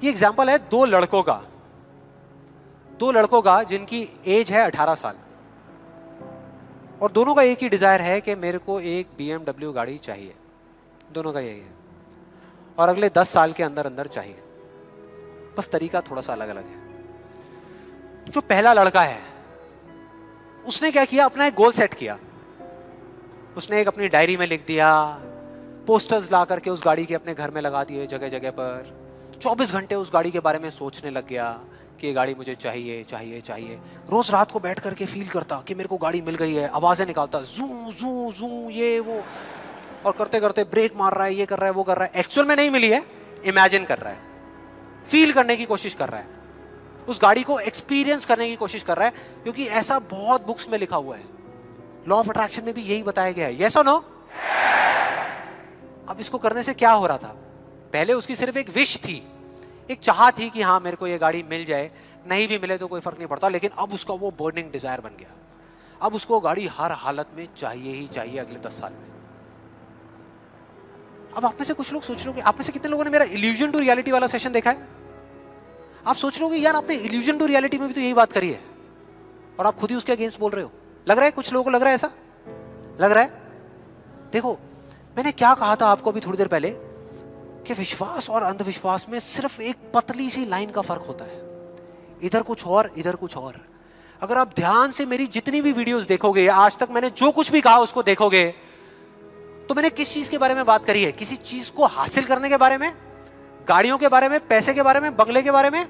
ये एग्जाम्पल है दो लड़कों का जिनकी एज है 18 साल, और दोनों का एक ही डिजायर है कि मेरे को एक BMW गाड़ी चाहिए। दोनों का यही है, और अगले 10 साल के अंदर अंदर चाहिए। बस तरीका थोड़ा सा अलग अलग है। जो पहला लड़का है उसने क्या किया, अपना एक गोल सेट किया। उसने एक अपनी डायरी में लिख दिया, पोस्टर्स ला करके उस गाड़ी के अपने घर में लगा दिए जगह जगह पर। 24 घंटे उस गाड़ी के बारे में सोचने लग गया कि ये गाड़ी मुझे चाहिए चाहिए चाहिए। रोज रात को बैठ करके फील करता कि मेरे को गाड़ी मिल गई है, आवाजें निकालता, जू जू जू ये वो, और करते करते ब्रेक मार रहा है, ये कर रहा है, वो कर रहा है। एक्चुअल में नहीं मिली है, इमेजिन कर रहा है, फील करने की कोशिश कर रहा है, उस गाड़ी को एक्सपीरियंस करने की कोशिश कर रहा है, क्योंकि ऐसा बहुत बुक्स में लिखा हुआ है। लॉ ऑफ अट्रैक्शन में भी यही बताया गया है। यस और नो? अब इसको करने से क्या हो रहा था? पहले उसकी सिर्फ एक विश थी, एक चाह थी कि हाँ मेरे को ये गाड़ी मिल जाए, नहीं भी मिले तो कोई फर्क नहीं पड़ता। लेकिन अब उसका वो बर्निंग डिजायर बन गया। अब उसको गाड़ी हर हालत में चाहिए ही चाहिए अगले 10 साल में। अब आप में से कुछ लोग सोच रहे हो, आप में से कितने लोगों ने मेरा इल्यूजन टू रियलिटी वाला सेशन देखा है? आप सोच रहे हो यार आपने इल्यूजन टू रियलिटी में भी तो यही बात करी है, और आप खुद ही उसके अगेंस्ट बोल रहे हो। लग रहा है कुछ लोगों को, लग रहा है ऐसा लग रहा है। देखो मैंने क्या कहा था आपको अभी थोड़ी देर पहले, कि विश्वास और अंधविश्वास में सिर्फ एक पतली सी लाइन का फर्क होता है, इधर कुछ और इधर कुछ और। अगर आप ध्यान से मेरी जितनी भी वीडियोस देखोगे, आज तक मैंने जो कुछ भी कहा उसको देखोगे, तो मैंने किस चीज के बारे में बात करी है? किसी चीज को हासिल करने के बारे में, गाड़ियों के बारे में, पैसे के बारे में, बंगले के बारे में,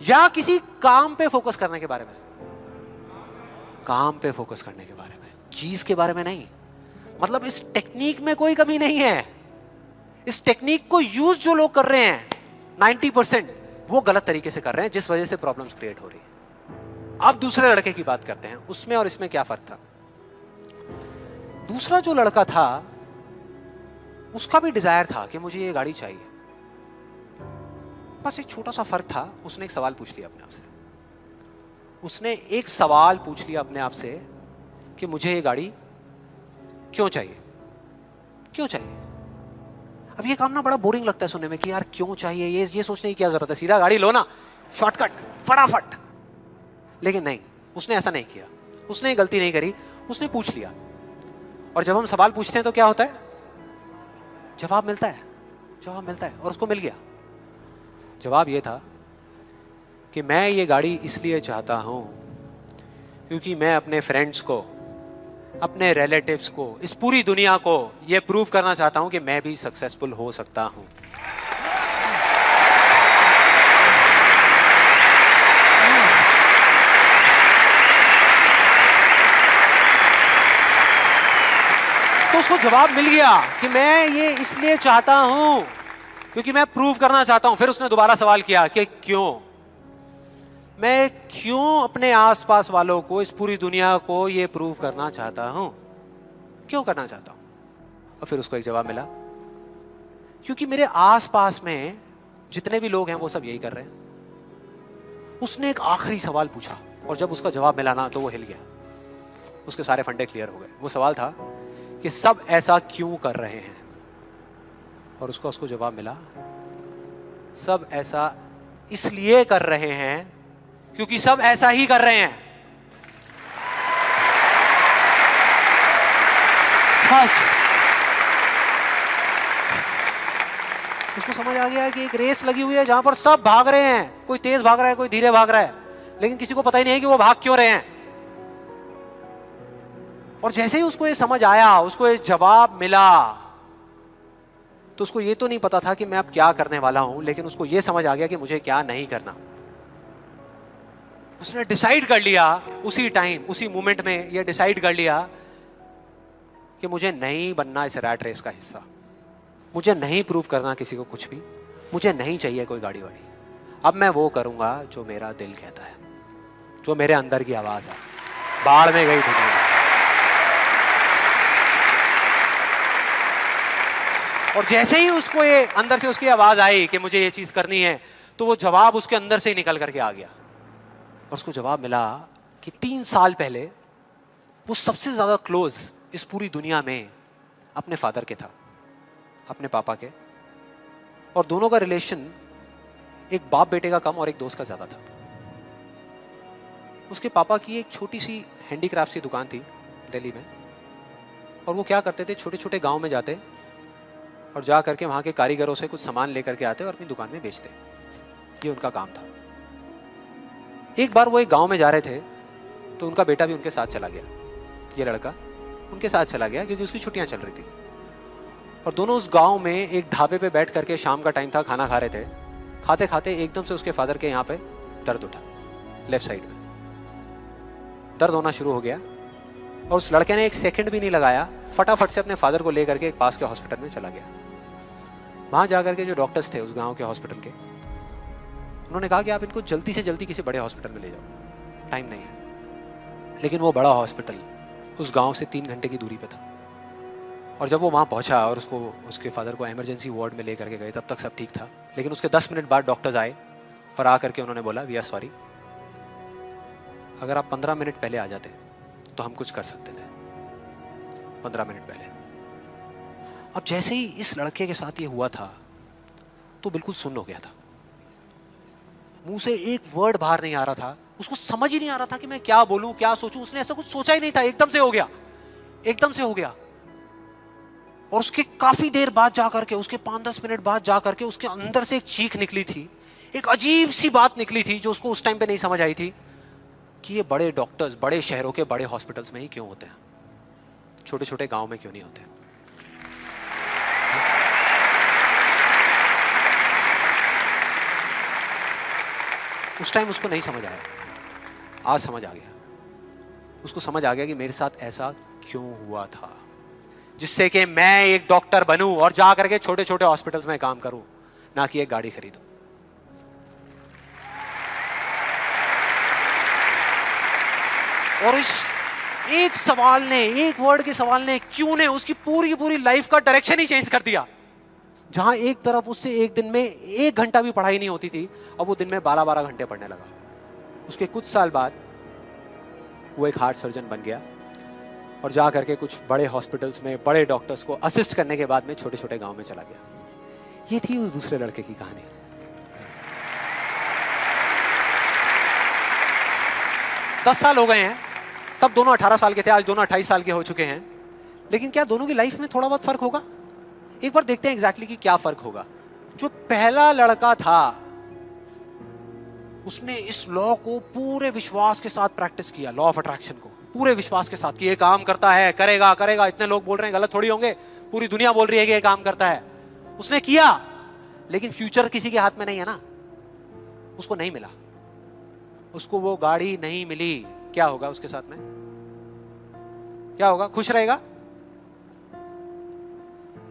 या किसी काम पे फोकस करने के बारे में? काम पे फोकस करने के बारे में, चीज के बारे में नहीं। मतलब इस टेक्निक में कोई कमी नहीं है। इस टेक्निक को यूज जो लोग कर रहे हैं 90% वो गलत तरीके से कर रहे हैं, जिस वजह से प्रॉब्लम्स क्रिएट हो रही है। अब दूसरे लड़के की बात करते हैं, उसमें और इसमें क्या फर्क था। दूसरा जो लड़का था उसका भी डिजायर था कि मुझे ये गाड़ी चाहिए। बस एक छोटा सा फर्क था, उसने एक सवाल पूछ लिया अपने आप से। उसने एक सवाल पूछ लिया अपने आप से कि मुझे ये गाड़ी क्यों चाहिए, क्यों चाहिए। अब ये काम ना बड़ा बोरिंग लगता है सुनने में कि यार क्यों चाहिए, ये सोचने की क्या जरूरत है, सीधा गाड़ी लो ना, शॉर्टकट, फटाफट। लेकिन नहीं, उसने ऐसा नहीं किया, उसने गलती नहीं करी, उसने पूछ लिया। और जब हम सवाल पूछते हैं तो क्या होता है? जवाब मिलता है, जवाब मिलता है। और उसको मिल गया। जवाब ये था कि मैं ये गाड़ी इसलिए चाहता हूं क्योंकि मैं अपने फ्रेंड्स को, अपने रिलेटिव्स को, इस पूरी दुनिया को ये प्रूव करना चाहता हूं कि मैं भी सक्सेसफुल हो सकता हूं। तो उसको जवाब मिल गया कि मैं ये इसलिए चाहता हूं क्योंकि मैं प्रूव करना चाहता हूं। फिर उसने दोबारा सवाल किया कि क्यों, मैं क्यों अपने आसपास वालों को, इस पूरी दुनिया को ये प्रूव करना चाहता हूं, क्यों करना चाहता हूं? और फिर उसको एक जवाब मिला, क्योंकि मेरे आसपास में जितने भी लोग हैं वो सब यही कर रहे हैं। उसने एक आखिरी सवाल पूछा, और जब उसका जवाब मिला ना तो वो हिल गया, उसके सारे फंडे क्लियर हो गए। वो सवाल था कि सब ऐसा क्यों कर रहे हैं, और उसको जवाब मिला, सब ऐसा इसलिए कर रहे हैं क्योंकि सब ऐसा ही कर रहे हैं। बस उसको समझ आ गया कि एक रेस लगी हुई है जहां पर सब भाग रहे हैं, कोई तेज भाग रहा है, कोई धीरे भाग रहा है, लेकिन किसी को पता ही नहीं है कि वो भाग क्यों रहे हैं। और जैसे ही उसको ये समझ आया, उसको ये जवाब मिला, तो उसको ये तो नहीं पता था कि मैं अब क्या करने वाला हूं, लेकिन उसको ये समझ आ गया कि मुझे क्या नहीं करना। उसने डिसाइड कर लिया उसी टाइम, उसी मोमेंट में ये डिसाइड कर लिया कि मुझे नहीं बनना इस रैट रेस का हिस्सा, मुझे नहीं प्रूव करना किसी को कुछ भी, मुझे नहीं चाहिए कोई गाड़ी वाड़ी। अब मैं वो करूंगा जो मेरा दिल कहता है, जो मेरे अंदर की आवाज है। बाढ़ में गई दुनिया। और जैसे ही उसको ये अंदर से उसकी आवाज आई कि मुझे ये चीज करनी है, तो वो जवाब उसके अंदर से ही निकल करके आ गया। और उसको जवाब मिला कि 3 साल पहले वो सबसे ज्यादा क्लोज इस पूरी दुनिया में अपने फादर के था, अपने पापा के। और दोनों का रिलेशन एक बाप बेटे का कम और एक दोस्त का ज्यादा था। उसके पापा की एक छोटी सी हैंडीक्राफ्ट की दुकान थी दिल्ली में, और वो क्या करते थे, छोटे छोटे गांव में जाते और जा करके वहां के कारीगरों से कुछ सामान लेकर के आते और अपनी दुकान में बेचते। ये उनका काम था। एक बार वो एक गांव में जा रहे थे तो उनका बेटा भी उनके साथ चला गया। ये लड़का उनके साथ चला गया क्योंकि उसकी छुट्टियां चल रही थी, और दोनों उस गांव में एक ढाबे पे बैठ करके, शाम का टाइम था, खाना खा रहे थे। खाते खाते एकदम से उसके फादर के यहाँ पे दर्द उठा, लेफ्ट साइड में दर्द होना शुरू हो गया, और उस लड़के ने एक सेकंड भी नहीं लगाया, फटाफट से अपने फादर को लेकर के एक पास के हॉस्पिटल में चला गया। वहां जाकर के जो डॉक्टर्स थे उस गांव के हॉस्पिटल के, उन्होंने कहा कि आप इनको जल्दी से जल्दी किसी बड़े हॉस्पिटल में ले जाओ, टाइम नहीं है। लेकिन वो बड़ा हॉस्पिटल उस गांव से 3 घंटे की दूरी पे था, और जब वो वहां पहुंचा और उसके फादर को इमरजेंसी वार्ड में लेकर के गए, तब तक सब ठीक था। लेकिन उसके 10 मिनट बाद डॉक्टर्स आए और आकर के उन्होंने बोला, वी आर सॉरी, अगर आप 15 मिनट पहले आ जाते तो हम कुछ कर सकते थे। 15 मिनट पहले। अब जैसे ही इस लड़के के साथ ये हुआ था तो बिल्कुल सुन्न हो गया था, मुंह से एक वर्ड बाहर नहीं आ रहा था, उसको समझ ही नहीं आ रहा था कि मैं क्या बोलूं, क्या सोचूं। उसने ऐसा कुछ सोचा ही नहीं था, एकदम से हो गया, एकदम से हो गया। और उसके काफी देर बाद जाकर के, उसके 5-10 मिनट बाद जाकर के उसके अंदर से एक चीख निकली थी, एक अजीब सी बात निकली थी जो उसको उस टाइम पे नहीं समझ आई थी कि ये बड़े डॉक्टर्स बड़े शहरों के बड़े हॉस्पिटल्स में ही क्यों होते हैं, छोटे छोटे गांव में क्यों नहीं होते। उस टाइम उसको नहीं समझ आया, आज समझ आ गया। उसको समझ आ गया कि मेरे साथ ऐसा क्यों हुआ था, जिससे कि मैं एक डॉक्टर बनूं और जा करके छोटे छोटे हॉस्पिटल्स में काम करूं, ना कि एक गाड़ी खरीदूं। और इस एक सवाल ने, एक वर्ड के सवाल ने, क्यों ने, उसकी पूरी पूरी लाइफ का डायरेक्शन ही चेंज कर दिया। जहां एक तरफ उससे एक दिन में 1 घंटा भी पढ़ाई नहीं होती थी, अब वो दिन में 12-12 घंटे पढ़ने लगा। उसके कुछ साल बाद वो एक हार्ट सर्जन बन गया और जा करके कुछ बड़े हॉस्पिटल्स में बड़े डॉक्टर्स को असिस्ट करने के बाद में छोटे छोटे गांव में चला गया। ये थी उस दूसरे लड़के की कहानी। 10 साल हो गए हैं, तब दोनों 18 साल के थे, आज दोनों 28 साल के हो चुके हैं। लेकिन क्या दोनों की लाइफ में थोड़ा बहुत फर्क होगा? एक बार देखते हैं एग्जैक्टली कि क्या फर्क होगा। जो पहला लड़का था उसने इस लॉ को पूरे विश्वास के साथ प्रैक्टिस किया, लॉ ऑफ अट्रैक्शन को पूरे विश्वास के साथ कि ये काम करता है, करेगा करेगा, इतने लोग बोल रहे हैं गलत थोड़ी होंगे, पूरी दुनिया बोल रही है कि ये काम करता है। उसने किया, लेकिन फ्यूचर किसी के हाथ में नहीं है ना, उसको नहीं मिला, उसको वो गाड़ी नहीं मिली। क्या होगा उसके साथ में? क्या होगा? खुश रहेगा?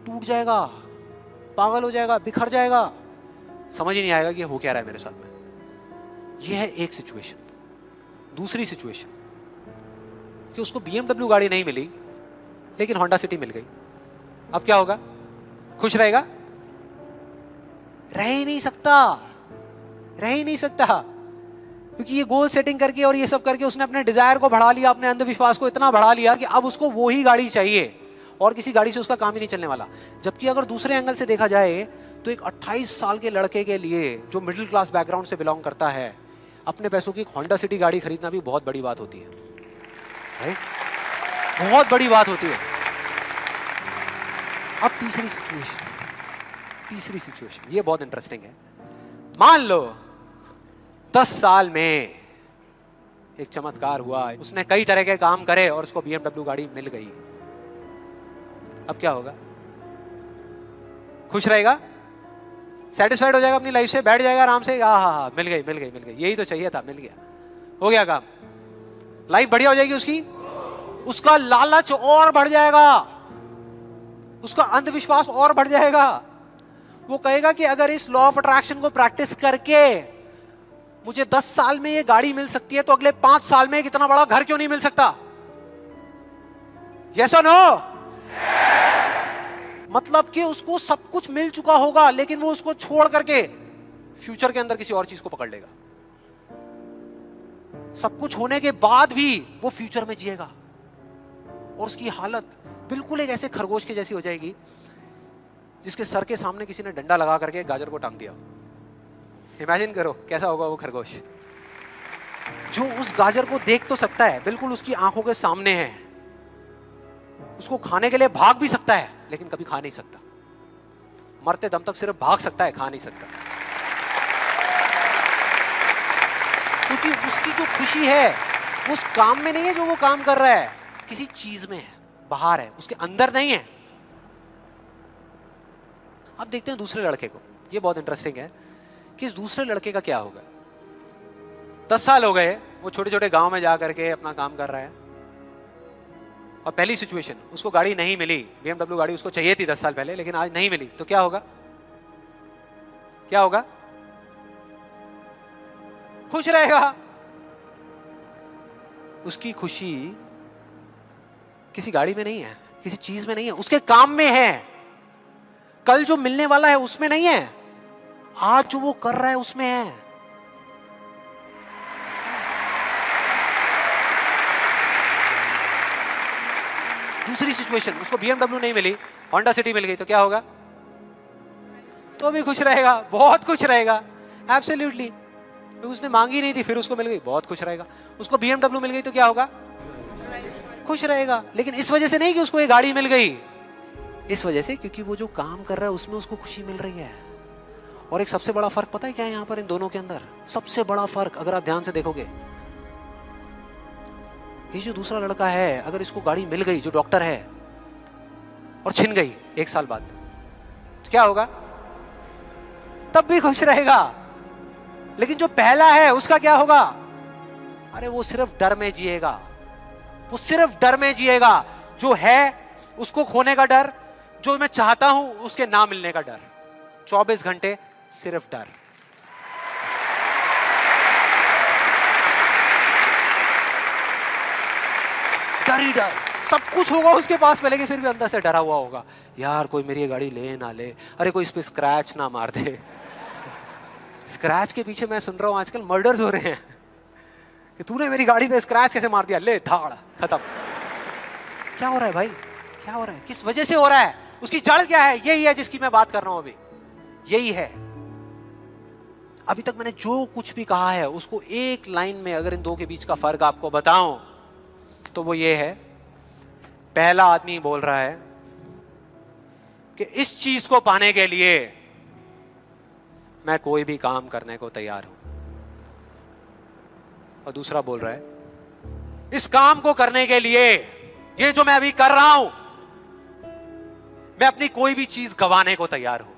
टूट जाएगा, पागल हो जाएगा, बिखर जाएगा, समझ ही नहीं आएगा कि हो क्या रहा है मेरे साथ में। यह है एक सिचुएशन। दूसरी सिचुएशन कि उसको BMW गाड़ी नहीं मिली लेकिन होंडा सिटी मिल गई। अब क्या होगा? खुश रहेगा? रह ही नहीं सकता, रह ही नहीं सकता, क्योंकि ये गोल सेटिंग करके और ये सब करके उसने अपने डिजायर को बढ़ा लिया, अपने अंधविश्वास को इतना बढ़ा लिया कि अब उसको वो ही गाड़ी चाहिए और किसी गाड़ी से उसका काम ही नहीं चलने वाला। जबकि अगर दूसरे एंगल से देखा जाए तो एक 28 साल के लड़के के लिए जो मिडिल क्लास बैकग्राउंड से बिलोंग करता है, अपने पैसों की होंडा सिटी गाड़ी खरीदना भी बहुत बड़ी बात होती है, राइट? बहुत बड़ी बात होती है। अब तीसरी सिचुएशन ये बहुत इंटरेस्टिंग है। मान लो 10 साल में एक चमत्कार हुआ, उसने कई तरह के काम करे और उसको BMW गाड़ी मिल गई। अब क्या होगा? खुश रहेगा? सेटिस्फाइड हो जाएगा अपनी लाइफ से, बैठ जाएगा आराम से, हाँ, मिल गई, यही तो चाहिए था, मिल गया, हो गया काम, लाइफ बढ़िया हो जाएगी उसकी। उसका लालच और बढ़ जाएगा, उसका अंधविश्वास और बढ़ जाएगा। वो कहेगा कि अगर इस लॉ ऑफ अट्रैक्शन को प्रैक्टिस करके मुझे 10 साल में ये गाड़ी मिल सकती है तो अगले 5 साल में कितना बड़ा घर क्यों नहीं मिल सकता? यस और नो? मतलब कि उसको सब कुछ मिल चुका होगा लेकिन वो उसको छोड़ करके फ्यूचर के अंदर किसी और चीज को पकड़ लेगा। सब कुछ होने के बाद भी वो फ्यूचर में जिएगा और उसकी हालत बिल्कुल एक ऐसे खरगोश के जैसी हो जाएगी जिसके सर के सामने किसी ने डंडा लगा करके गाजर को टांग दिया। इमेजिन करो कैसा होगा वो खरगोश जो उस गाजर को देख तो सकता है, बिल्कुल उसकी आंखों के सामने है, उसको खाने के लिए भाग भी सकता है लेकिन कभी खा नहीं सकता, मरते दम तक सिर्फ भाग सकता है, खा नहीं सकता। क्योंकि उसकी जो खुशी है वो उस काम में नहीं है जो वो काम कर रहा है, किसी चीज में है, बाहर है, उसके अंदर नहीं है। अब देखते हैं दूसरे लड़के को, ये बहुत इंटरेस्टिंग है कि इस दूसरे लड़के का क्या होगा। 10 साल हो गए, वो छोटे छोटे गांव में जा करके अपना काम कर रहा है, और पहली सिचुएशन उसको गाड़ी नहीं मिली, BMW गाड़ी उसको चाहिए थी 10 साल पहले, लेकिन आज नहीं मिली, तो क्या होगा? क्या होगा? खुश रहेगा। उसकी खुशी किसी गाड़ी में नहीं है, किसी चीज में नहीं है, उसके काम में है। कल जो मिलने वाला है उसमें नहीं है, आज जो वो कर रहा है उसमें है। दूसरी सिचुएशन, उसको BMW नहीं मिली, होंडा सिटी मिल गई, तो क्या होगा? तो भी खुश रहेगा, बहुत खुश रहेगा, एब्सोल्युटली। उसने मांगी नहीं थी, फिर उसको मिल गई, बहुत खुश रहेगा। उसको BMW मिल गई तो क्या होगा? खुश रहेगा। लेकिन इस वजह से नहीं कि उसको ये गाड़ी मिल गई, इस वजह से क्योंकि वो जो काम कर रहा है उसमें उसको खुशी मिल रही है। और एक सबसे बड़ा फर्क पता है क्या है यहाँ पर इन दोनों के अंदर? सबसे बड़ा फर्क अगर आप ध्यान से देखोगे, ये जो दूसरा लड़का है, अगर इसको गाड़ी मिल गई, जो डॉक्टर है, और छिन गई 1 साल बाद, तो क्या होगा? तब भी खुश रहेगा। लेकिन जो पहला है उसका क्या होगा? अरे वो सिर्फ डर में जिएगा, वो सिर्फ डर में जिएगा। जो है उसको खोने का डर, जो मैं चाहता हूं उसके ना मिलने का डर, 24 घंटे सिर्फ डर। डर ही डर, सब कुछ होगा उसके पास में, लेकिन फिर भी अंदर से डरा हुआ होगा, यार कोई मेरी ये गाड़ी ले ना ले, अरे कोई इस पे स्क्रैच ना मार दे। स्क्रैच के पीछे मैं सुन रहा हूं आजकल मर्डर्स हो रहे हैं कि तूने मेरी गाड़ी पे स्क्रैच कैसे मार दिया, ले धाड़, खत्म। क्या हो रहा है भाई? क्या हो रहा है? किस वजह से हो रहा है? उसकी जड़ क्या है? यही है जिसकी मैं बात कर रहा हूं अभी, यही है। अभी तक मैंने जो कुछ भी कहा है उसको एक लाइन में अगर इन दो के बीच का फर्क आपको बताऊं तो वो ये है, पहला आदमी बोल रहा है कि इस चीज को पाने के लिए मैं कोई भी काम करने को तैयार हूं, और दूसरा बोल रहा है इस काम को करने के लिए, ये जो मैं अभी कर रहा हूं, मैं अपनी कोई भी चीज गंवाने को तैयार हूं।